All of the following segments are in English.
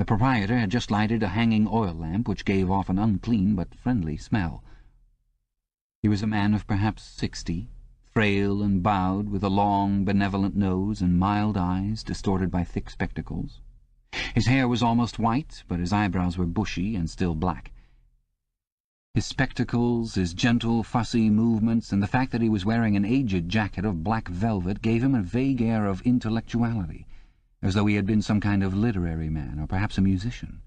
The proprietor had just lighted a hanging oil lamp which gave off an unclean but friendly smell. He was a man of perhaps 60, frail and bowed, with a long, benevolent nose and mild eyes distorted by thick spectacles. His hair was almost white, but his eyebrows were bushy and still black. His spectacles, his gentle, fussy movements, and the fact that he was wearing an aged jacket of black velvet gave him a vague air of intellectuality, as though he had been some kind of literary man, or perhaps a musician.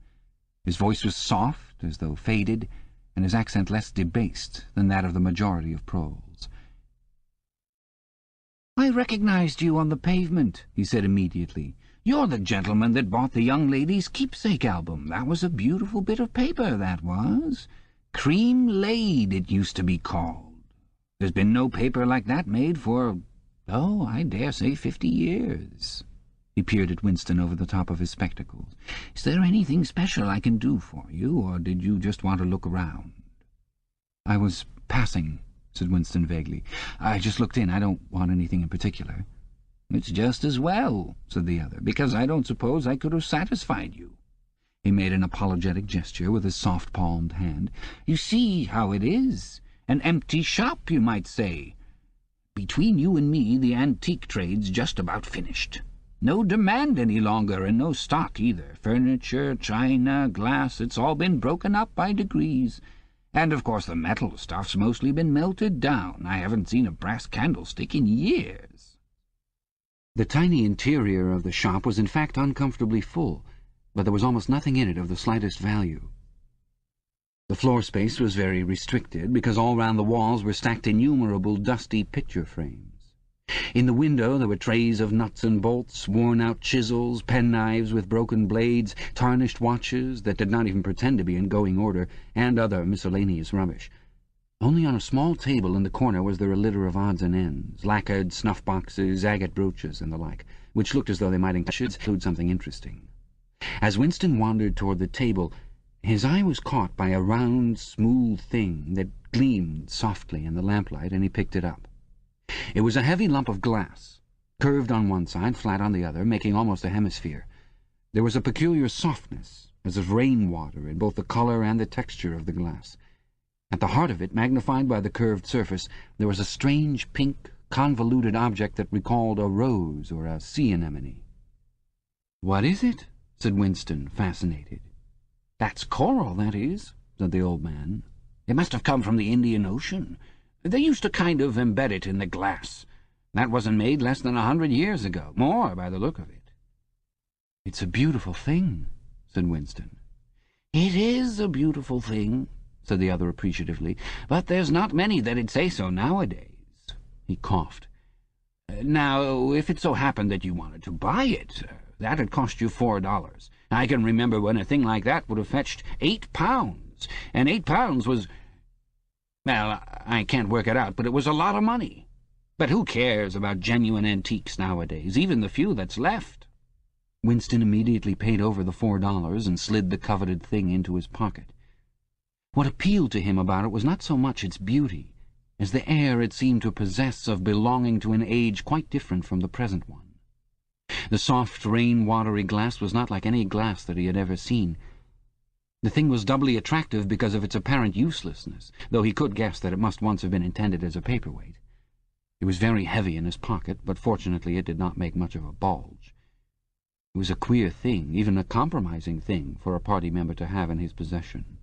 His voice was soft, as though faded, and his accent less debased than that of the majority of prose. "I recognized you on the pavement," he said immediately. "You're the gentleman that bought the young lady's keepsake album. That was a beautiful bit of paper, that was. Cream laid, it used to be called. There's been no paper like that made for, oh, I dare say 50 years. He peered at Winston over the top of his spectacles. "Is there anything special I can do for you, or did you just want to look around?" "I was passing," said Winston vaguely. "I just looked in. I don't want anything in particular." "It's just as well," said the other, "because I don't suppose I could have satisfied you." He made an apologetic gesture with his soft-palmed hand. "You see how it is. An empty shop, you might say. Between you and me, the antique trade's just about finished. No demand any longer, and no stock either. Furniture, china, glass, it's all been broken up by degrees. And, of course, the metal stuff's mostly been melted down. I haven't seen a brass candlestick in years." The tiny interior of the shop was in fact uncomfortably full, but there was almost nothing in it of the slightest value. The floor space was very restricted, because all round the walls were stacked innumerable dusty picture frames. In the window there were trays of nuts and bolts, worn-out chisels, penknives with broken blades, tarnished watches that did not even pretend to be in going order, and other miscellaneous rubbish. Only on a small table in the corner was there a litter of odds and ends, lacquered snuff-boxes, agate brooches, and the like, which looked as though they might include something interesting. As Winston wandered toward the table, his eye was caught by a round, smooth thing that gleamed softly in the lamplight, and he picked it up. It was a heavy lump of glass, curved on one side, flat on the other, making almost a hemisphere. There was a peculiar softness, as of rain-water, in both the colour and the texture of the glass. At the heart of it, magnified by the curved surface, there was a strange, pink, convoluted object that recalled a rose or a sea anemone. "What is it?" said Winston, fascinated. "That's coral, that is," said the old man. "It must have come from the Indian Ocean. They used to kind of embed it in the glass. That wasn't made less than 100 years ago. More, by the look of it." "It's a beautiful thing," said Winston. "It is a beautiful thing," said the other appreciatively, "but there's not many that'd say so nowadays." He coughed. "Now, if it so happened that you wanted to buy it, that'd cost you $4. I can remember when a thing like that would have fetched £8, and £8 was... Well, I can't work it out, but it was a lot of money. But who cares about genuine antiques nowadays, even the few that's left?" Winston immediately paid over the $4 and slid the coveted thing into his pocket. What appealed to him about it was not so much its beauty as the air it seemed to possess of belonging to an age quite different from the present one. The soft, rain-watery glass was not like any glass that he had ever seen. The thing was doubly attractive because of its apparent uselessness, though he could guess that it must once have been intended as a paperweight. It was very heavy in his pocket, but fortunately it did not make much of a bulge. It was a queer thing, even a compromising thing, for a party member to have in his possession.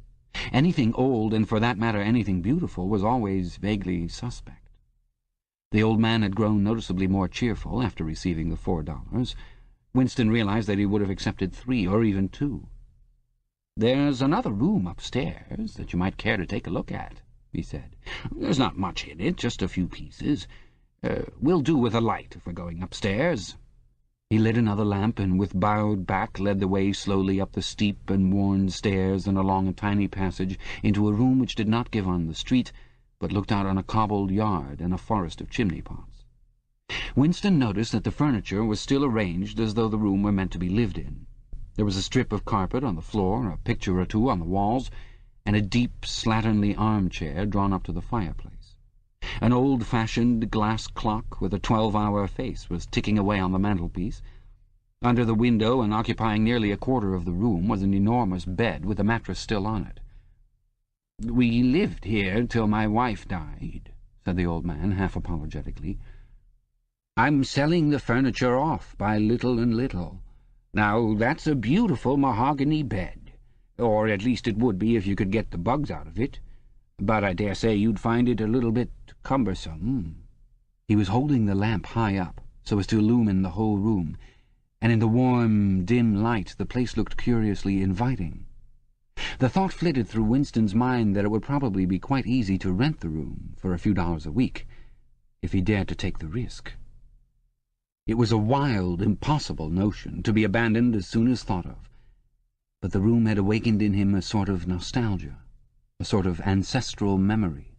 Anything old, and for that matter anything beautiful, was always vaguely suspect. The old man had grown noticeably more cheerful after receiving the $4. Winston realized that he would have accepted 3 or even 2. "There's another room upstairs that you might care to take a look at," he said. "There's not much in it, just a few pieces. We'll do with a light if we're going upstairs." He lit another lamp and with bowed back led the way slowly up the steep and worn stairs and along a tiny passage into a room which did not give on the street, but looked out on a cobbled yard and a forest of chimney-pots. Winston noticed that the furniture was still arranged as though the room were meant to be lived in. There was a strip of carpet on the floor, a picture or two on the walls, and a deep, slatternly armchair drawn up to the fireplace. An old-fashioned glass clock with a 12-hour face was ticking away on the mantelpiece. Under the window, and occupying nearly a quarter of the room, was an enormous bed with the mattress still on it. "We lived here till my wife died," said the old man, half apologetically. "I'm selling the furniture off by little and little. Now, that's a beautiful mahogany bed, or at least it would be if you could get the bugs out of it, but I dare say you'd find it a little bit cumbersome." He was holding the lamp high up, so as to illumine the whole room, and in the warm, dim light the place looked curiously inviting. The thought flitted through Winston's mind that it would probably be quite easy to rent the room for a few dollars a week, if he dared to take the risk. It was a wild, impossible notion, to be abandoned as soon as thought of, but the room had awakened in him a sort of nostalgia, a sort of ancestral memory.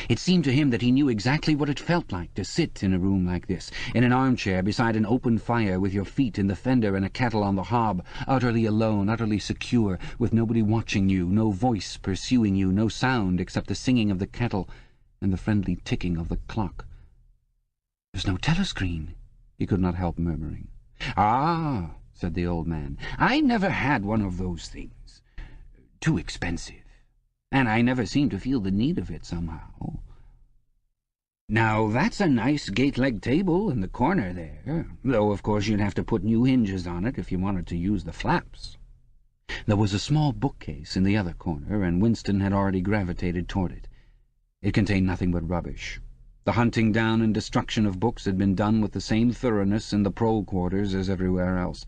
It seemed to him that he knew exactly what it felt like to sit in a room like this, in an armchair beside an open fire, with your feet in the fender and a kettle on the hob, utterly alone, utterly secure, with nobody watching you, no voice pursuing you, no sound except the singing of the kettle and the friendly ticking of the clock. "There's no telescreen," he could not help murmuring. "Ah," said the old man, "I never had one of those things. Too expensive. And I never seemed to feel the need of it somehow. Now, that's a nice gate-leg table in the corner there, though of course you'd have to put new hinges on it if you wanted to use the flaps." There was a small bookcase in the other corner, and Winston had already gravitated toward it. It contained nothing but rubbish. The hunting down and destruction of books had been done with the same thoroughness in the prole quarters as everywhere else.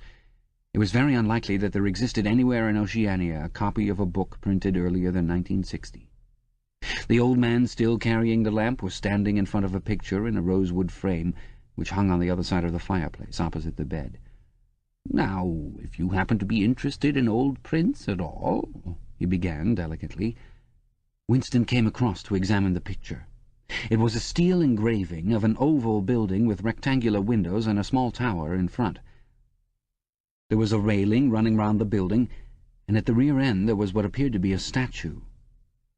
It was very unlikely that there existed anywhere in Oceania a copy of a book printed earlier than 1960. The old man, still carrying the lamp, was standing in front of a picture in a rosewood frame, which hung on the other side of the fireplace, opposite the bed. "Now, if you happen to be interested in old prints at all," he began delicately. Winston came across to examine the picture. It was a steel engraving of an oval building with rectangular windows and a small tower in front. There was a railing running round the building, and at the rear end there was what appeared to be a statue.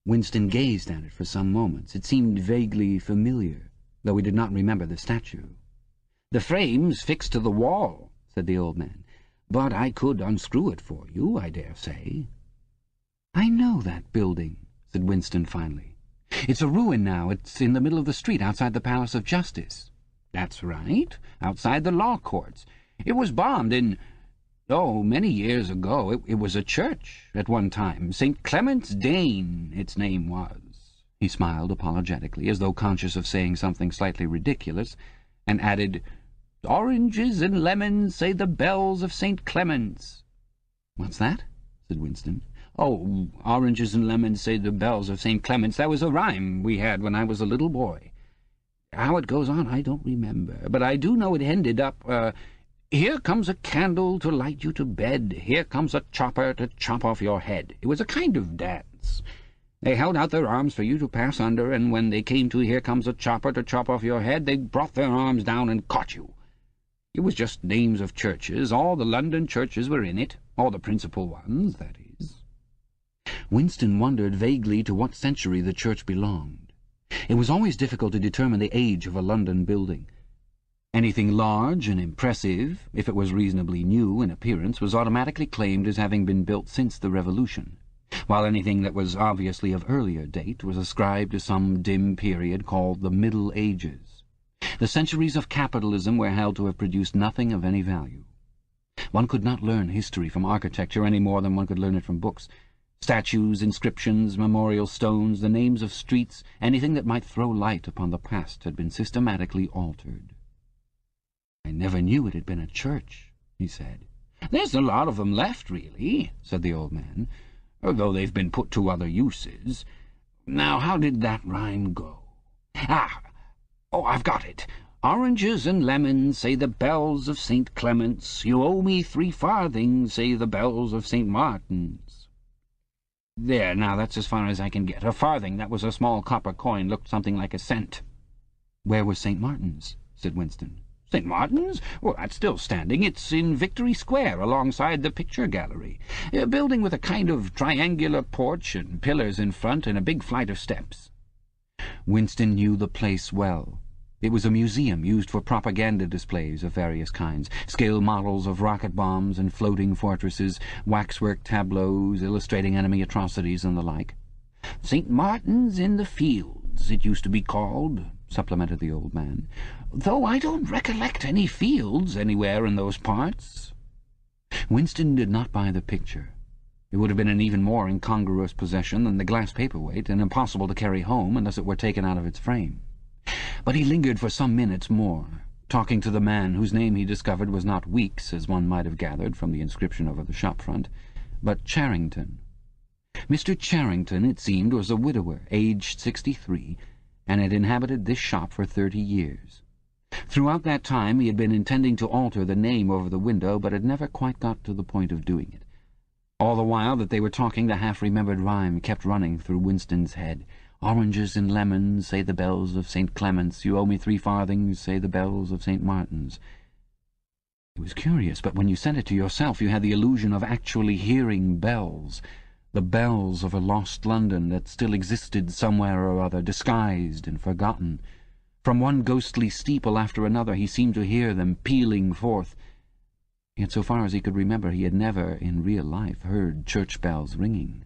Winston gazed at it for some moments. It seemed vaguely familiar, though he did not remember the statue. "The frame's fixed to the wall," said the old man, "but I could unscrew it for you, I dare say." "I know that building," said Winston finally. "It's a ruin now. It's in the middle of the street outside the Palace of Justice." "That's right, outside the law courts. It was bombed in... Oh, many years ago. It was a church at one time. St. Clement's Dane, its name was." He smiled apologetically, as though conscious of saying something slightly ridiculous, and added, "Oranges and lemons, say the bells of St. Clement's." "What's that?" said Winston. "Oh, oranges and lemons, say the bells of St. Clement's. That was a rhyme we had when I was a little boy. How it goes on I don't remember, but I do know it ended up... Here comes a candle to light you to bed. Here comes a chopper to chop off your head. It was a kind of dance. They held out their arms for you to pass under, and when they came to here comes a chopper to chop off your head, they brought their arms down and caught you. It was just names of churches. All the London churches were in it. All the principal ones, that is." Winston wondered vaguely to what century the church belonged. It was always difficult to determine the age of a London building. Anything large and impressive, if it was reasonably new in appearance, was automatically claimed as having been built since the Revolution, while anything that was obviously of earlier date was ascribed to some dim period called the Middle Ages. The centuries of capitalism were held to have produced nothing of any value. One could not learn history from architecture any more than one could learn it from books. Statues, inscriptions, memorial stones, the names of streets, anything that might throw light upon the past had been systematically altered. "I never knew it had been a church," he said. "There's a lot of them left, really," said the old man, "though they've been put to other uses. Now, how did that rhyme go? I've got it. Oranges and lemons, say the bells of St. Clement's. You owe me 3 farthings, say the bells of St. Martin's. There, now that's as far as I can get. A farthing, that was a small copper coin, looked something like a cent." "Where was St. Martin's?" said Winston. "St. Martin's? Well, that's still standing. It's in Victory Square, alongside the picture gallery. A building with a kind of triangular porch and pillars in front and a big flight of steps." Winston knew the place well. It was a museum used for propaganda displays of various kinds, scale models of rocket bombs and floating fortresses, waxwork tableaus illustrating enemy atrocities and the like. "St. Martin's in the Fields, it used to be called," supplemented the old man, "though I don't recollect any fields anywhere in those parts." Winston did not buy the picture. It would have been an even more incongruous possession than the glass paperweight, and impossible to carry home unless it were taken out of its frame. But he lingered for some minutes more, talking to the man whose name he discovered was not Weeks, as one might have gathered from the inscription over the shop front, but Charrington. Mr. Charrington, it seemed, was a widower, aged 63, and had inhabited this shop for 30 years. Throughout that time he had been intending to alter the name over the window, but had never quite got to the point of doing it. All the while that they were talking, the half-remembered rhyme kept running through Winston's head. "Oranges and lemons, say the bells of St. Clement's. You owe me 3 farthings, say the bells of St. Martin's." It was curious, but when you said it to yourself you had the illusion of actually hearing bells, the bells of a lost London that still existed somewhere or other, disguised and forgotten. From one ghostly steeple after another he seemed to hear them pealing forth. Yet so far as he could remember he had never, in real life, heard church bells ringing.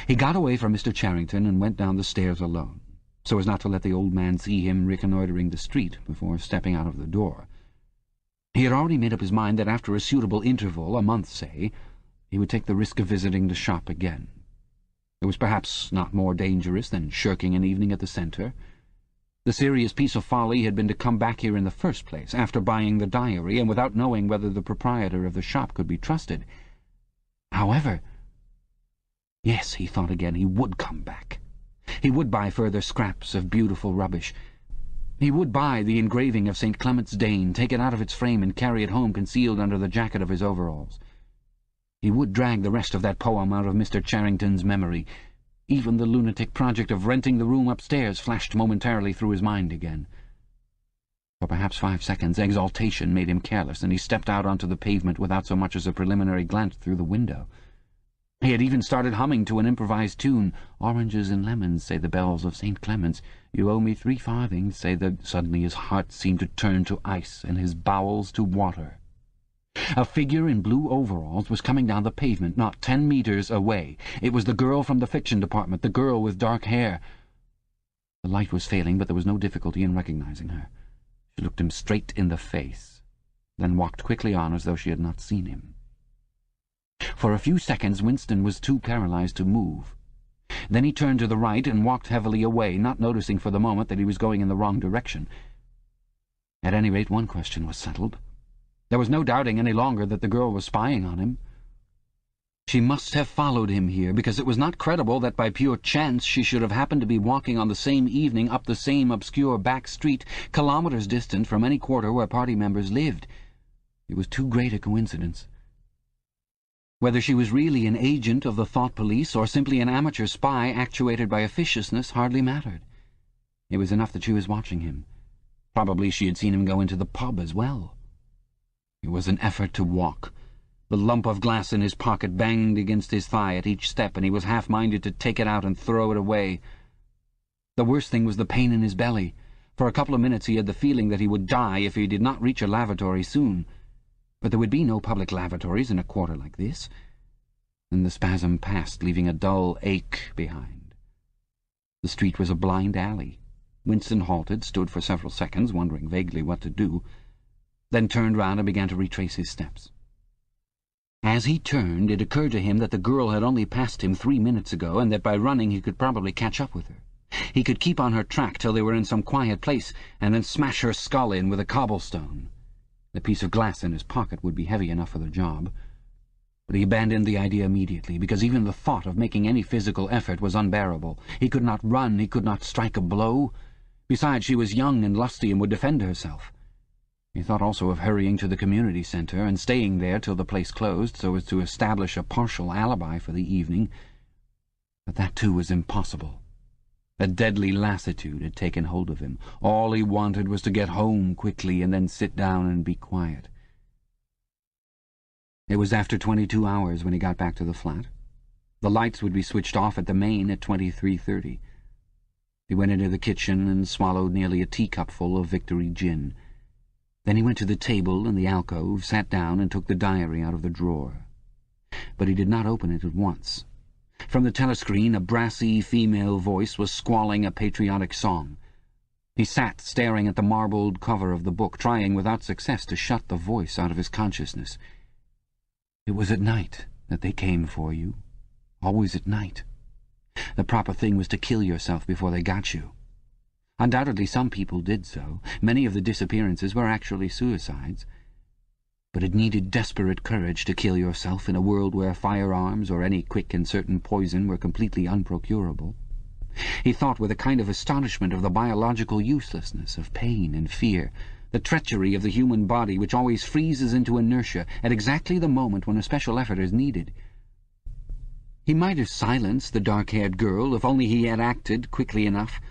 He got away from Mr. Charrington and went down the stairs alone, so as not to let the old man see him reconnoitring the street before stepping out of the door. He had already made up his mind that after a suitable interval, a month, say, he would take the risk of visiting the shop again. It was perhaps not more dangerous than shirking an evening at the centre. The serious piece of folly had been to come back here in the first place, after buying the diary, and without knowing whether the proprietor of the shop could be trusted. However, yes, he thought again, he would come back. He would buy further scraps of beautiful rubbish. He would buy the engraving of St. Clement's Dane, take it out of its frame and carry it home concealed under the jacket of his overalls. He would drag the rest of that poem out of Mr. Charrington's memory. Even the lunatic project of renting the room upstairs flashed momentarily through his mind again. For perhaps 5 seconds exaltation made him careless, and he stepped out onto the pavement without so much as a preliminary glance through the window. He had even started humming to an improvised tune. "Oranges and lemons, say the bells of St. Clement's. You owe me 3 farthings, say the—" Suddenly his heart seemed to turn to ice and his bowels to water. A figure in blue overalls was coming down the pavement, not 10 meters away. It was the girl from the fiction department, the girl with dark hair. The light was failing, but there was no difficulty in recognizing her. She looked him straight in the face, then walked quickly on as though she had not seen him. For a few seconds Winston was too paralyzed to move. Then he turned to the right and walked heavily away, not noticing for the moment that he was going in the wrong direction. At any rate, one question was settled. There was no doubting any longer that the girl was spying on him. She must have followed him here, because it was not credible that by pure chance she should have happened to be walking on the same evening up the same obscure back street, kilometers distant from any quarter where party members lived. It was too great a coincidence. Whether she was really an agent of the thought police or simply an amateur spy actuated by officiousness hardly mattered. It was enough that she was watching him. Probably she had seen him go into the pub as well. It was an effort to walk. The lump of glass in his pocket banged against his thigh at each step, and he was half-minded to take it out and throw it away. The worst thing was the pain in his belly. For a couple of minutes he had the feeling that he would die if he did not reach a lavatory soon. But there would be no public lavatories in a quarter like this. Then the spasm passed, leaving a dull ache behind. The street was a blind alley. Winston halted, stood for several seconds, wondering vaguely what to do, then turned round and began to retrace his steps. As he turned, it occurred to him that the girl had only passed him 3 minutes ago, and that by running he could probably catch up with her. He could keep on her track till they were in some quiet place, and then smash her skull in with a cobblestone. The piece of glass in his pocket would be heavy enough for the job. But he abandoned the idea immediately, because even the thought of making any physical effort was unbearable. He could not run, he could not strike a blow. Besides, she was young and lusty and would defend herself. He thought also of hurrying to the community centre and staying there till the place closed, so as to establish a partial alibi for the evening. But that too was impossible. A deadly lassitude had taken hold of him. All he wanted was to get home quickly and then sit down and be quiet. It was after 22 hours when he got back to the flat. The lights would be switched off at the main at 23:30. He went into the kitchen and swallowed nearly a teacupful of Victory gin. Then he went to the table in the alcove, sat down and took the diary out of the drawer. But he did not open it at once. From the telescreen a brassy female voice was squalling a patriotic song. He sat staring at the marbled cover of the book, trying without success to shut the voice out of his consciousness. It was at night that they came for you. Always at night. The proper thing was to kill yourself before they got you. Undoubtedly some people did so. Many of the disappearances were actually suicides. But it needed desperate courage to kill yourself in a world where firearms or any quick and certain poison were completely unprocurable. He thought with a kind of astonishment of the biological uselessness of pain and fear, the treachery of the human body which always freezes into inertia at exactly the moment when a special effort is needed. He might have silenced the dark-haired girl if only he had acted quickly enough,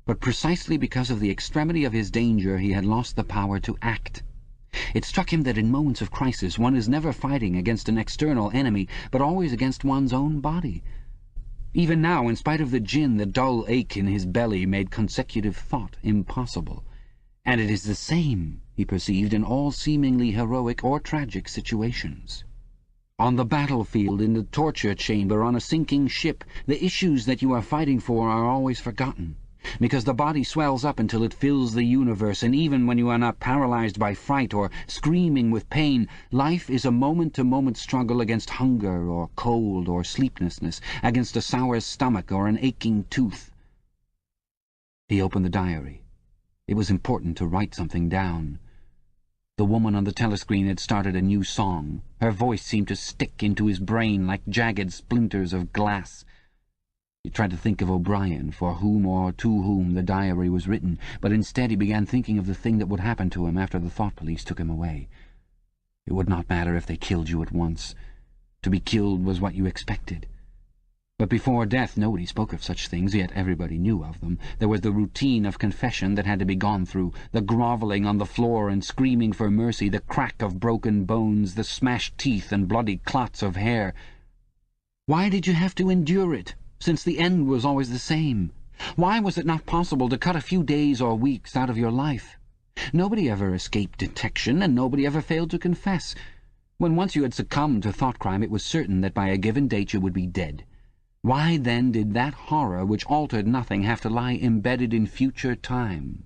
but precisely because of the extremity of his danger he had lost the power to act. It struck him that in moments of crisis one is never fighting against an external enemy, but always against one's own body. Even now, in spite of the gin, the dull ache in his belly made consecutive thought impossible. And it is the same, he perceived, in all seemingly heroic or tragic situations. On the battlefield, in the torture chamber, on a sinking ship, the issues that you are fighting for are always forgotten, because the body swells up until it fills the universe, and even when you are not paralyzed by fright or screaming with pain, life is a moment-to-moment struggle against hunger or cold or sleeplessness, against a sour stomach or an aching tooth. He opened the diary. It was important to write something down. The woman on the telescreen had started a new song. Her voice seemed to stick into his brain like jagged splinters of glass. He tried to think of O'Brien, for whom or to whom the diary was written, but instead he began thinking of the thing that would happen to him after the thought police took him away. It would not matter if they killed you at once. To be killed was what you expected. But before death nobody spoke of such things, yet everybody knew of them. There was the routine of confession that had to be gone through, the grovelling on the floor and screaming for mercy, the crack of broken bones, the smashed teeth and bloody clots of hair. Why did you have to endure it, since the end was always the same? Why was it not possible to cut a few days or weeks out of your life? Nobody ever escaped detection, and nobody ever failed to confess. When once you had succumbed to thought crime, it was certain that by a given date you would be dead. Why, then, did that horror which altered nothing have to lie embedded in future time?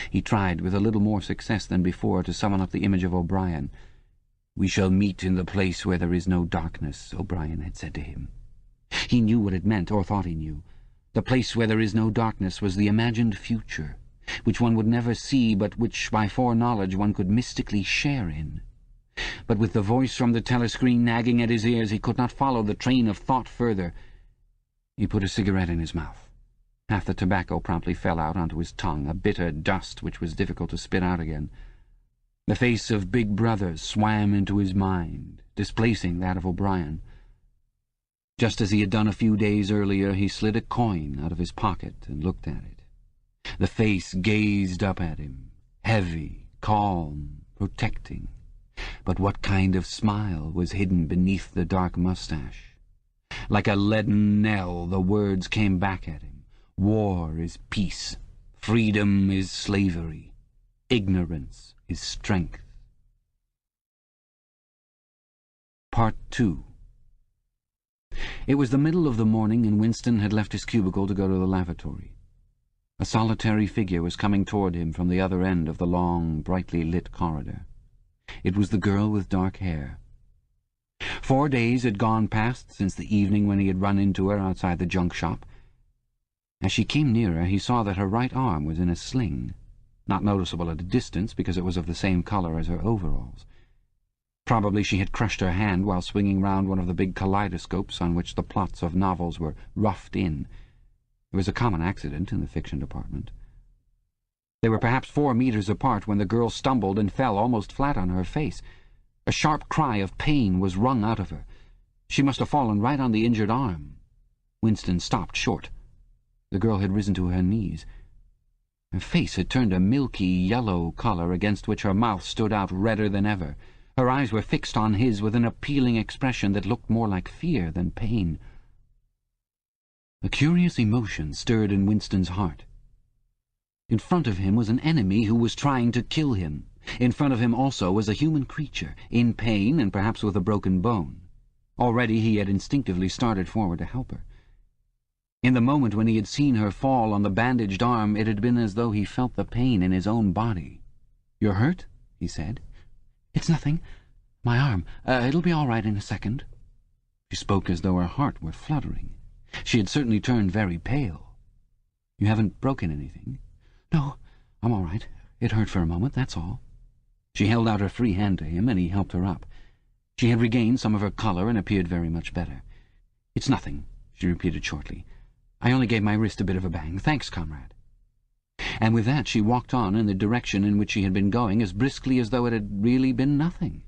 He tried, with a little more success than before, to summon up the image of O'Brien. "We shall meet in the place where there is no darkness," O'Brien had said to him. He knew what it meant, or thought he knew. The place where there is no darkness was the imagined future, which one would never see, but which, by foreknowledge, one could mystically share in. But with the voice from the telescreen nagging at his ears, he could not follow the train of thought further. He put a cigarette in his mouth. Half the tobacco promptly fell out onto his tongue, a bitter dust which was difficult to spit out again. The face of Big Brother swam into his mind, displacing that of O'Brien. Just as he had done a few days earlier, he slid a coin out of his pocket and looked at it. The face gazed up at him, heavy, calm, protecting. But what kind of smile was hidden beneath the dark mustache? Like a leaden knell, the words came back at him. War is peace. Freedom is slavery. Ignorance is strength. Part 2. It was the middle of the morning, and Winston had left his cubicle to go to the lavatory. A solitary figure was coming toward him from the other end of the long, brightly lit corridor. It was the girl with dark hair. 4 days had gone past since the evening when he had run into her outside the junk shop. As she came nearer, he saw that her right arm was in a sling, not noticeable at a distance because it was of the same color as her overalls. Probably she had crushed her hand while swinging round one of the big kaleidoscopes on which the plots of novels were roughed in. It was a common accident in the fiction department. They were perhaps 4 meters apart when the girl stumbled and fell almost flat on her face. A sharp cry of pain was wrung out of her. She must have fallen right on the injured arm. Winston stopped short. The girl had risen to her knees. Her face had turned a milky yellow color against which her mouth stood out redder than ever. Her eyes were fixed on his with an appealing expression that looked more like fear than pain. A curious emotion stirred in Winston's heart. In front of him was an enemy who was trying to kill him. In front of him also was a human creature, in pain and perhaps with a broken bone. Already he had instinctively started forward to help her. In the moment when he had seen her fall on the bandaged arm, it had been as though he felt the pain in his own body. "You're hurt?" he said. "It's nothing. My arm. It'll be all right in a second." She spoke as though her heart were fluttering. She had certainly turned very pale. "You haven't broken anything?" "No, I'm all right. It hurt for a moment, that's all." She held out her free hand to him, and he helped her up. She had regained some of her colour and appeared very much better. "It's nothing," she repeated shortly. "I only gave my wrist a bit of a bang. Thanks, comrade." And with that she walked on in the direction in which she had been going as briskly as though it had really been nothing.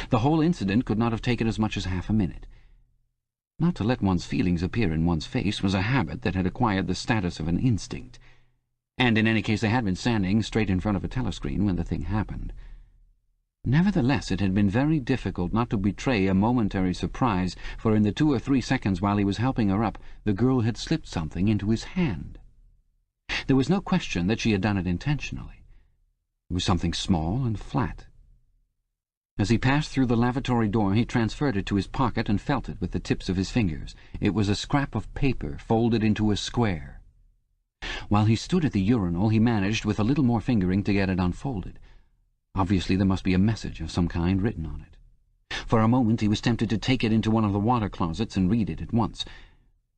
The whole incident could not have taken as much as half a minute. Not to let one's feelings appear in one's face was a habit that had acquired the status of an instinct, and in any case they had been standing straight in front of a telescreen when the thing happened. Nevertheless, it had been very difficult not to betray a momentary surprise, for in the 2 or 3 seconds while he was helping her up, the girl had slipped something into his hand. There was no question that she had done it intentionally. It was something small and flat. As he passed through the lavatory door, he transferred it to his pocket and felt it with the tips of his fingers. It was a scrap of paper folded into a square. While he stood at the urinal, he managed, with a little more fingering, to get it unfolded. Obviously there must be a message of some kind written on it. For a moment he was tempted to take it into one of the water closets and read it at once.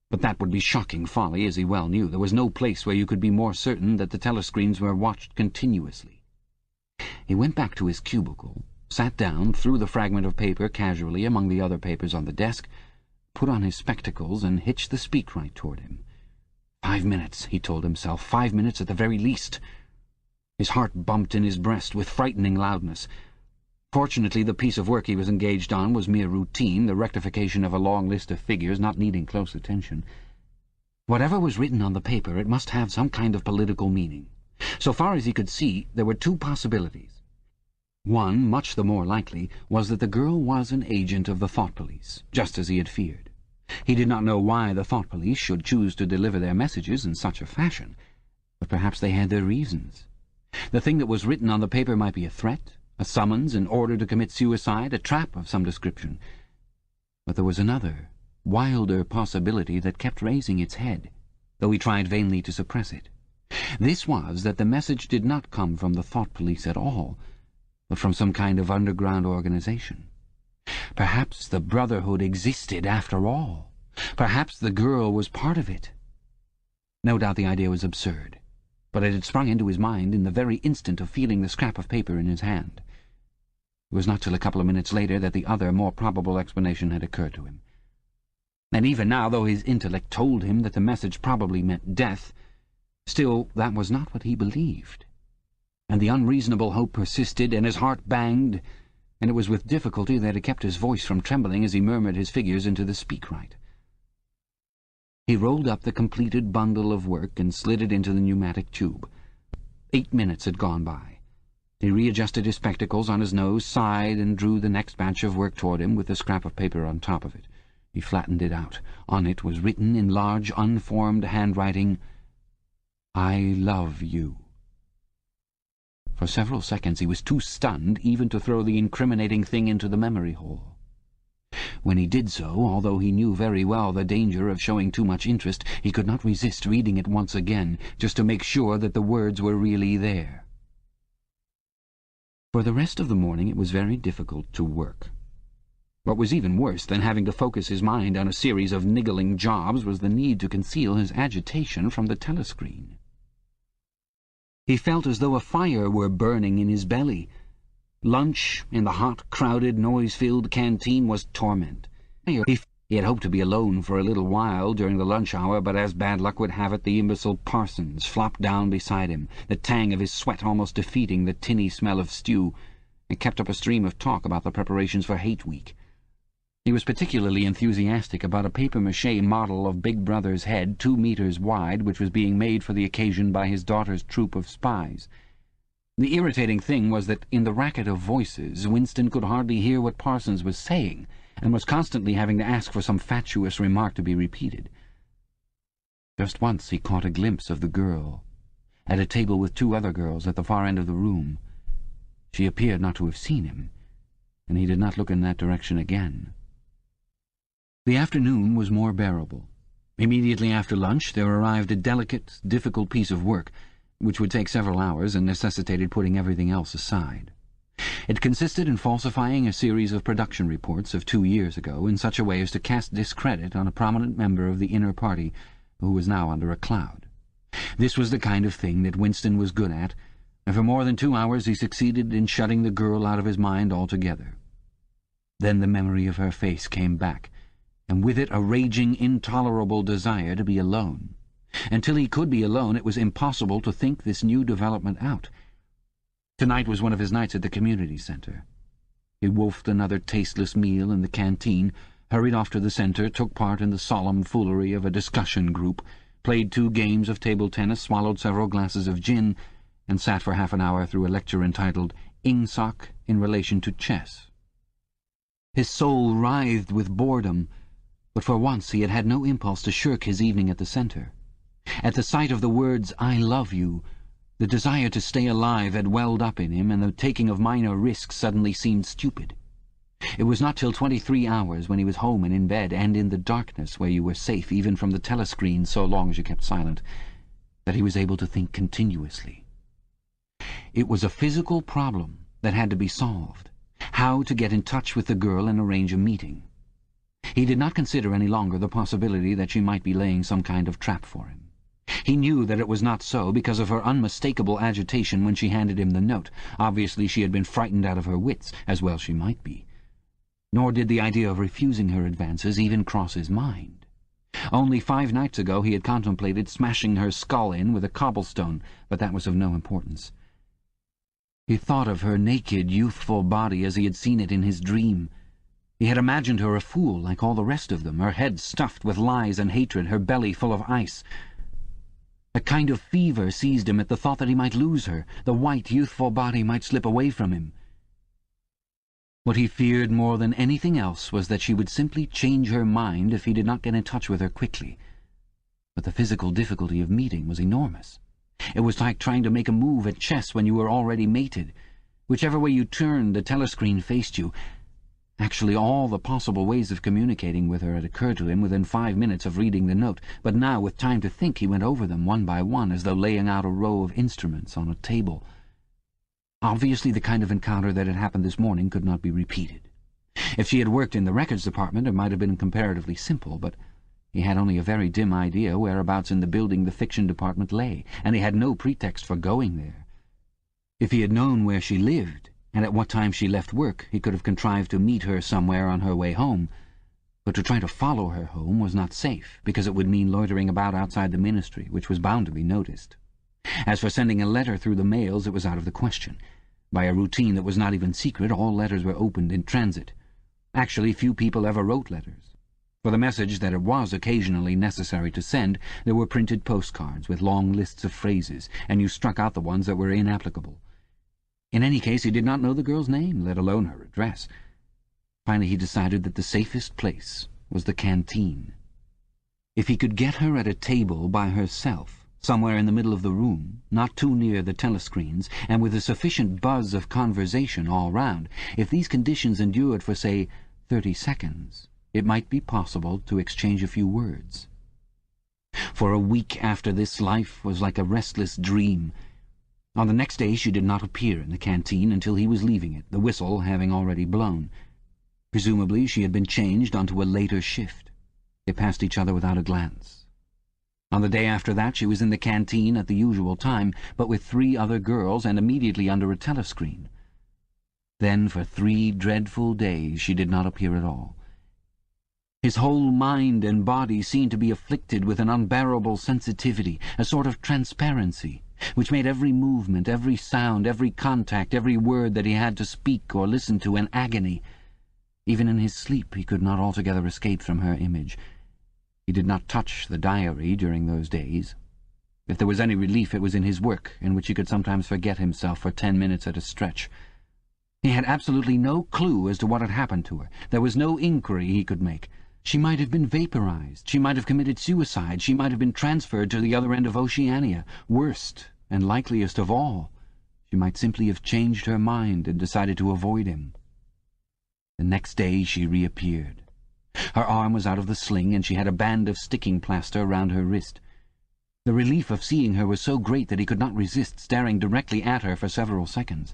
But that would be shocking folly, as he well knew. There was no place where you could be more certain that the telescreens were watched continuously. He went back to his cubicle, sat down, threw the fragment of paper casually among the other papers on the desk, put on his spectacles, and hitched the speakwrite toward him. 5 minutes, he told himself, 5 minutes at the very least. His heart bumped in his breast with frightening loudness. Fortunately, the piece of work he was engaged on was mere routine, the rectification of a long list of figures not needing close attention. Whatever was written on the paper, it must have some kind of political meaning. So far as he could see, there were 2 possibilities. One, much the more likely, was that the girl was an agent of the thought police, just as he had feared. He did not know why the thought police should choose to deliver their messages in such a fashion, but perhaps they had their reasons. The thing that was written on the paper might be a threat, a summons, an order to commit suicide, a trap of some description. But there was another, wilder possibility that kept raising its head, though he tried vainly to suppress it. This was that the message did not come from the thought police at all, but from some kind of underground organization. Perhaps the Brotherhood existed after all. Perhaps the girl was part of it. No doubt the idea was absurd, but it had sprung into his mind in the very instant of feeling the scrap of paper in his hand. It was not till a couple of minutes later that the other, more probable explanation had occurred to him. And even now, though his intellect told him that the message probably meant death, still that was not what he believed. And the unreasonable hope persisted, and his heart banged, and it was with difficulty that it kept his voice from trembling as he murmured his figures into the speakwrite. He rolled up the completed bundle of work and slid it into the pneumatic tube. 8 minutes had gone by. He readjusted his spectacles on his nose, sighed, and drew the next batch of work toward him with the scrap of paper on top of it. He flattened it out. On it was written in large, unformed handwriting, "I love you." For several seconds he was too stunned even to throw the incriminating thing into the memory hole. When he did so, although he knew very well the danger of showing too much interest, he could not resist reading it once again, just to make sure that the words were really there. For the rest of the morning it was very difficult to work. What was even worse than having to focus his mind on a series of niggling jobs was the need to conceal his agitation from the telescreen. He felt as though a fire were burning in his belly. Lunch in the hot, crowded, noise-filled canteen was torment. He had hoped to be alone for a little while during the lunch hour, but as bad luck would have it, the imbecile Parsons flopped down beside him, the tang of his sweat almost defeating the tinny smell of stew, and kept up a stream of talk about the preparations for Hate Week. He was particularly enthusiastic about a papier-mâché model of Big Brother's head, 2 meters wide, which was being made for the occasion by his daughter's troop of spies. The irritating thing was that in the racket of voices Winston could hardly hear what Parsons was saying, and was constantly having to ask for some fatuous remark to be repeated. Just once he caught a glimpse of the girl, at a table with 2 other girls at the far end of the room. She appeared not to have seen him, and he did not look in that direction again. The afternoon was more bearable. Immediately after lunch there arrived a delicate, difficult piece of work, which would take several hours and necessitated putting everything else aside. It consisted in falsifying a series of production reports of 2 years ago in such a way as to cast discredit on a prominent member of the inner party who was now under a cloud. This was the kind of thing that Winston was good at, and for more than 2 hours he succeeded in shutting the girl out of his mind altogether. Then the memory of her face came back, and with it a raging, intolerable desire to be alone. Until he could be alone, it was impossible to think this new development out. Tonight was one of his nights at the community centre. He wolfed another tasteless meal in the canteen, hurried off to the centre, took part in the solemn foolery of a discussion group, played 2 games of table tennis, swallowed several glasses of gin, and sat for half an hour through a lecture entitled Ingsoc in relation to chess. His soul writhed with boredom, but for once he had had no impulse to shirk his evening at the centre. At the sight of the words, "I love you," the desire to stay alive had welled up in him, and the taking of minor risks suddenly seemed stupid. It was not till 23 hours, when he was home and in bed, and in the darkness where you were safe even from the telescreen so long as you kept silent, that he was able to think continuously. It was a physical problem that had to be solved: how to get in touch with the girl and arrange a meeting. He did not consider any longer the possibility that she might be laying some kind of trap for him. He knew that it was not so because of her unmistakable agitation when she handed him the note. Obviously she had been frightened out of her wits, as well she might be. Nor did the idea of refusing her advances even cross his mind. Only 5 nights ago he had contemplated smashing her skull in with a cobblestone, but that was of no importance. He thought of her naked, youthful body as he had seen it in his dream. He had imagined her a fool like all the rest of them, her head stuffed with lies and hatred, her belly full of ice. A kind of fever seized him at the thought that he might lose her. The white, youthful body might slip away from him. What he feared more than anything else was that she would simply change her mind if he did not get in touch with her quickly. But the physical difficulty of meeting was enormous. It was like trying to make a move at chess when you were already mated. Whichever way you turned, the telescreen faced you. Actually, all the possible ways of communicating with her had occurred to him within 5 minutes of reading the note, but now, with time to think, he went over them one by one, as though laying out a row of instruments on a table. Obviously, the kind of encounter that had happened this morning could not be repeated. If she had worked in the records department, it might have been comparatively simple, but he had only a very dim idea whereabouts in the building the fiction department lay, and he had no pretext for going there. If he had known where she lived, and at what time she left work, he could have contrived to meet her somewhere on her way home. But to try to follow her home was not safe, because it would mean loitering about outside the ministry, which was bound to be noticed. As for sending a letter through the mails, it was out of the question. By a routine that was not even secret, all letters were opened in transit. Actually, few people ever wrote letters. For the message that it was occasionally necessary to send, there were printed postcards with long lists of phrases, and you struck out the ones that were inapplicable. In any case, he did not know the girl's name, let alone her address. Finally, he decided that the safest place was the canteen. If he could get her at a table by herself, somewhere in the middle of the room, not too near the telescreens, and with a sufficient buzz of conversation all round, if these conditions endured for, say, 30 seconds, it might be possible to exchange a few words. For a week after this, life was like a restless dream. On the next day she did not appear in the canteen until he was leaving it, the whistle having already blown. Presumably she had been changed onto a later shift. They passed each other without a glance. On the day after that she was in the canteen at the usual time, but with 3 other girls and immediately under a telescreen. Then for 3 dreadful days she did not appear at all. His whole mind and body seemed to be afflicted with an unbearable sensitivity, a sort of transparency, which made every movement, every sound, every contact, every word that he had to speak or listen to an agony. Even in his sleep he could not altogether escape from her image. He did not touch the diary during those days. If there was any relief, it was in his work, in which he could sometimes forget himself for 10 minutes at a stretch. He had absolutely no clue as to what had happened to her. There was no inquiry he could make. She might have been vaporized. She might have committed suicide. She might have been transferred to the other end of Oceania. Worst and likeliest of all, she might simply have changed her mind and decided to avoid him. The next day she reappeared. Her arm was out of the sling, and she had a band of sticking plaster round her wrist. The relief of seeing her was so great that he could not resist staring directly at her for several seconds.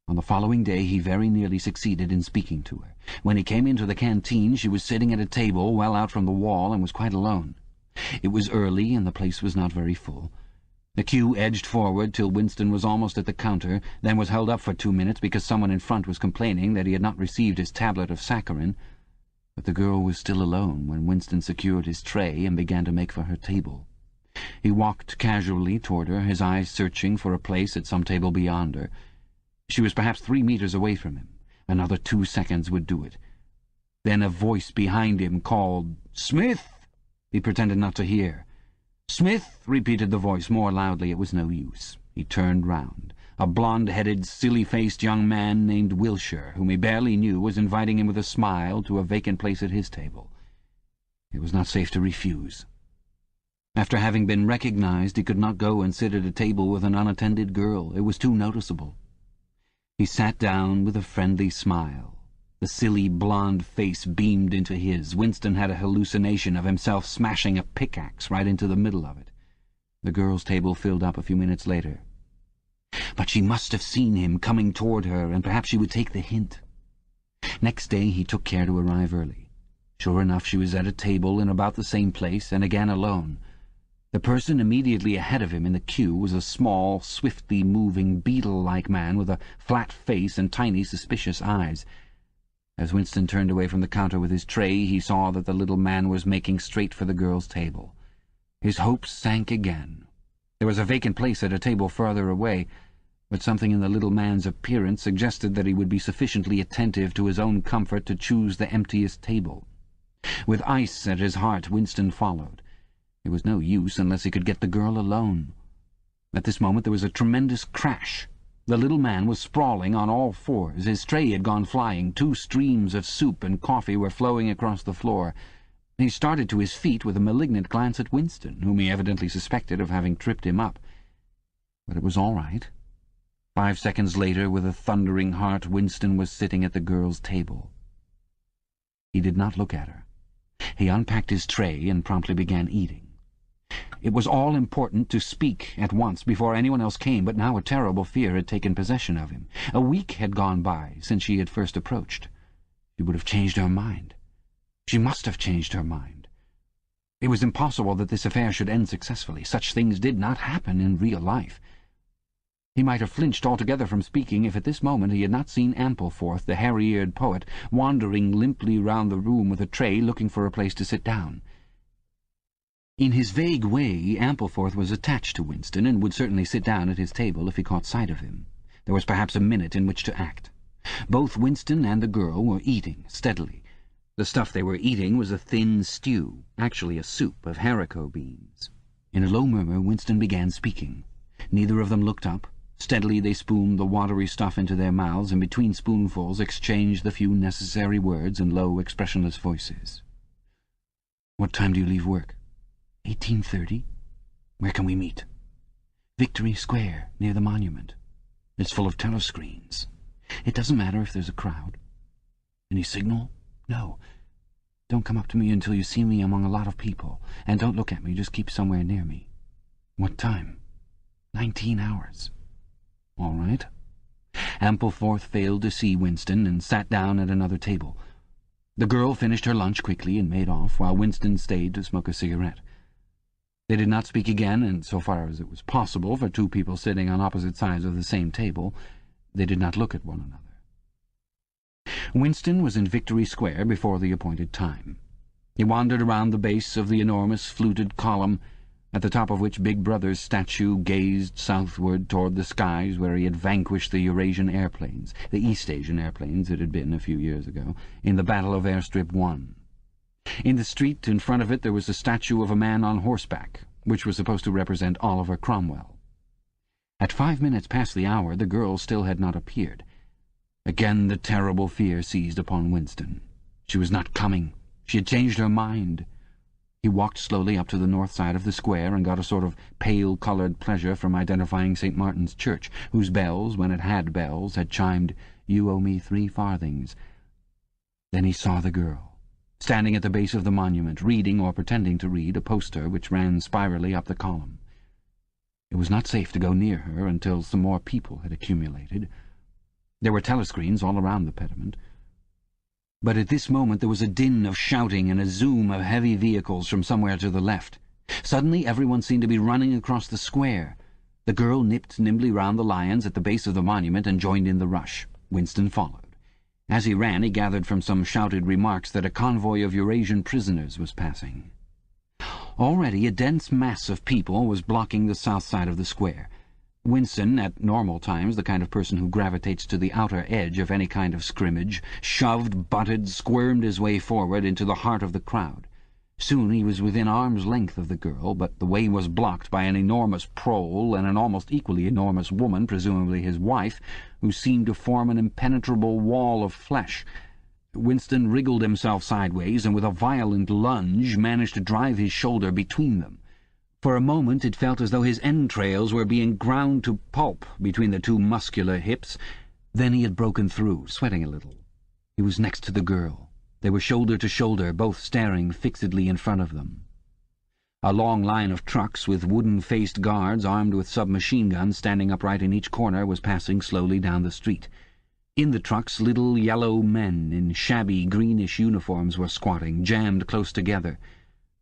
On the following day he very nearly succeeded in speaking to her. When he came into the canteen, she was sitting at a table well out from the wall and was quite alone. It was early, and the place was not very full. The queue edged forward till Winston was almost at the counter, then was held up for 2 minutes because someone in front was complaining that he had not received his tablet of saccharin. But the girl was still alone when Winston secured his tray and began to make for her table. He walked casually toward her, his eyes searching for a place at some table beyond her. She was perhaps 3 meters away from him. Another 2 seconds would do it. Then a voice behind him called, "Smith!" He pretended not to hear. "Smith!" repeated the voice more loudly. It was no use. He turned round. A blonde-headed, silly-faced young man named Wilshire, whom he barely knew, was inviting him with a smile to a vacant place at his table. It was not safe to refuse. After having been recognized, he could not go and sit at a table with an unattended girl. It was too noticeable. He sat down with a friendly smile. The silly blonde face beamed into his. Winston had a hallucination of himself smashing a pickaxe right into the middle of it. The girl's table filled up a few minutes later. But she must have seen him coming toward her, and perhaps she would take the hint. Next day he took care to arrive early. Sure enough, she was at a table in about the same place, and again alone. The person immediately ahead of him in the queue was a small, swiftly moving, beetle-like man with a flat face and tiny, suspicious eyes. As Winston turned away from the counter with his tray, he saw that the little man was making straight for the girl's table. His hopes sank again. There was a vacant place at a table farther away, but something in the little man's appearance suggested that he would be sufficiently attentive to his own comfort to choose the emptiest table. With ice at his heart, Winston followed. It was no use unless he could get the girl alone. At this moment there was a tremendous crash. The little man was sprawling on all fours. His tray had gone flying. 2 streams of soup and coffee were flowing across the floor. He started to his feet with a malignant glance at Winston, whom he evidently suspected of having tripped him up. But it was all right. 5 seconds later, with a thundering heart, Winston was sitting at the girl's table. He did not look at her. He unpacked his tray and promptly began eating. It was all important to speak at once before anyone else came, but now a terrible fear had taken possession of him. A week had gone by since she had first approached. She would have changed her mind. She must have changed her mind. It was impossible that this affair should end successfully. Such things did not happen in real life. He might have flinched altogether from speaking if at this moment he had not seen Ampleforth, the hairy-eared poet, wandering limply round the room with a tray, looking for a place to sit down. In his vague way, Ampleforth was attached to Winston, and would certainly sit down at his table if he caught sight of him. There was perhaps a minute in which to act. Both Winston and the girl were eating steadily. The stuff they were eating was a thin stew, actually a soup of haricot beans. In a low murmur, Winston began speaking. Neither of them looked up. Steadily they spooned the watery stuff into their mouths, and between spoonfuls exchanged the few necessary words in low, expressionless voices. "What time do you leave work?" 18:30. "Where can we meet?" "Victory Square, near the monument. It's full of telescreens. It doesn't matter if there's a crowd." "Any signal?" "No. Don't come up to me until you see me among a lot of people. And don't look at me, just keep somewhere near me." "What time?" 19 hours. "All right." Ampleforth failed to see Winston and sat down at another table. The girl finished her lunch quickly and made off, while Winston stayed to smoke a cigarette. They did not speak again, and so far as it was possible for 2 people sitting on opposite sides of the same table, they did not look at one another. Winston was in Victory Square before the appointed time. He wandered around the base of the enormous fluted column, at the top of which Big Brother's statue gazed southward toward the skies where he had vanquished the Eurasian airplanes, the East Asian airplanes it had been a few years ago, in the Battle of Airstrip One. In the street in front of it there was a statue of a man on horseback, which was supposed to represent Oliver Cromwell. At 5 minutes past the hour, the girl still had not appeared. Again the terrible fear seized upon Winston. She was not coming. She had changed her mind. He walked slowly up to the north side of the square and got a sort of pale-coloured pleasure from identifying St. Martin's Church, whose bells, when it had bells, had chimed, "You owe me 3 farthings." Then he saw the girl, standing at the base of the monument, reading or pretending to read a poster which ran spirally up the column. It was not safe to go near her until some more people had accumulated. There were telescreens all around the pediment. But at this moment there was a din of shouting and a zoom of heavy vehicles from somewhere to the left. Suddenly everyone seemed to be running across the square. The girl nipped nimbly round the lions at the base of the monument and joined in the rush. Winston followed. As he ran, he gathered from some shouted remarks that a convoy of Eurasian prisoners was passing. Already a dense mass of people was blocking the south side of the square. Winston, at normal times the kind of person who gravitates to the outer edge of any kind of scrimmage, shoved, butted, squirmed his way forward into the heart of the crowd. Soon he was within arm's length of the girl, but the way was blocked by an enormous prole and an almost equally enormous woman, presumably his wife, who seemed to form an impenetrable wall of flesh. Winston wriggled himself sideways and with a violent lunge managed to drive his shoulder between them. For a moment it felt as though his entrails were being ground to pulp between the 2 muscular hips. Then he had broken through, sweating a little. He was next to the girl. They were shoulder to shoulder, both staring fixedly in front of them. A long line of trucks with wooden-faced guards armed with submachine guns standing upright in each corner was passing slowly down the street. In the trucks little yellow men in shabby greenish uniforms were squatting, jammed close together.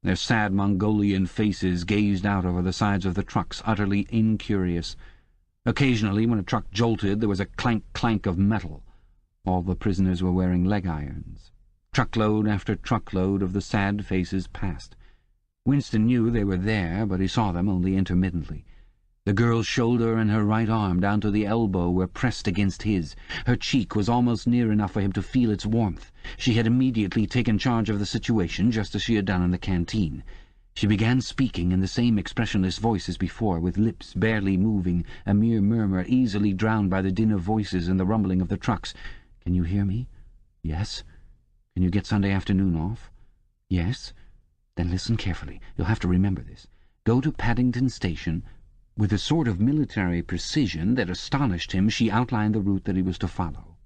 Their sad Mongolian faces gazed out over the sides of the trucks, utterly incurious. Occasionally, when a truck jolted, there was a clank-clank of metal. All the prisoners were wearing leg irons. Truckload after truckload of the sad faces passed. Winston knew they were there, but he saw them only intermittently. The girl's shoulder and her right arm down to the elbow were pressed against his. Her cheek was almost near enough for him to feel its warmth. She had immediately taken charge of the situation, just as she had done in the canteen. She began speaking in the same expressionless voice as before, with lips barely moving, a mere murmur easily drowned by the din of voices and the rumbling of the trucks. "Can you hear me?" "Yes." "Can you get Sunday afternoon off?" "Yes." "Then listen carefully. You'll have to remember this. Go to Paddington Station." With a sort of military precision that astonished him, she outlined the route that he was to follow.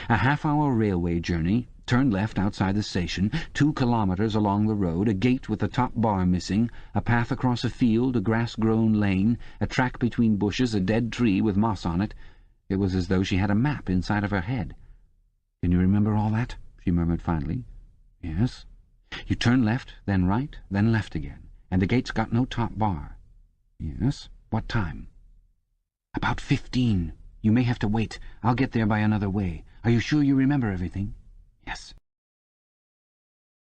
A half-hour railway journey, turn left outside the station, 2 kilometres along the road, a gate with the top bar missing, a path across a field, a grass-grown lane, a track between bushes, a dead tree with moss on it. It was as though she had a map inside of her head. "Can you remember all that?" she murmured finally. "Yes." "You turn left, then right, then left again, and the gate's got no top bar." "Yes." "What time?" "About 15. You may have to wait. I'll get there by another way. Are you sure you remember everything?" "Yes."